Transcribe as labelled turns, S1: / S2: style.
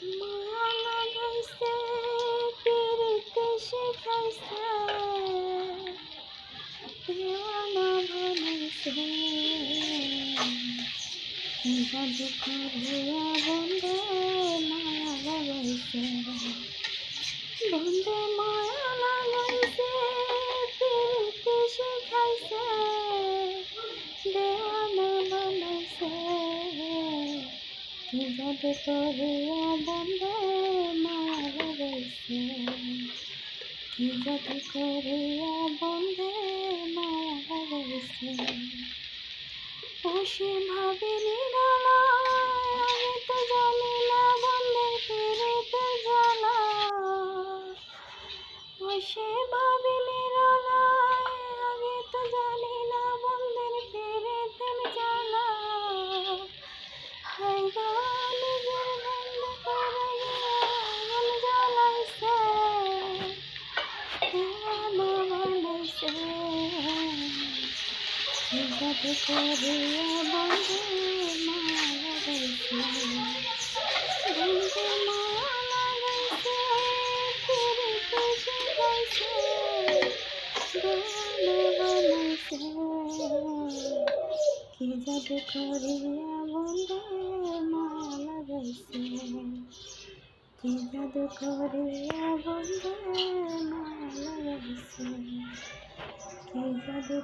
S1: মায়া লাগাইছে পিরিতে শিখাইছে দেওয়ানা বানাইছে জাদু করিয়া বন্ধে মায়া লাগাইছে বন্ধে মায়া লাগাইছে পিরিতে শিখাইছে দেওয়ানা বানাইছে জাদু করিয়া বন্ধে মায়া লাগাইছে জাদু করিয়া বন্ধে মায়া লাগাইছে বসে ভাবিনি আমি তো জানি না বন্ধের ফিরিতে জ্বালা বসে ভাবিনি আগে তো জানি না বন্ধের ফিরিতে জ্বালা হাই নিজের বন্ধ করে আগুন জ্বালাইছে দেওয়ানা বানাইছে জাদু করিয়া বন্ধে মায়া লাগাইছে বন্ধে মায়া লাগাইছে পিরিতে শিখাইছে দেওয়ানা বানাইছে কি জাদু করিয়া বন্ধে মায়া লাগাইছে কি জাদু করিয়া বন্ধে মায়া লাগাইছে কি জাদু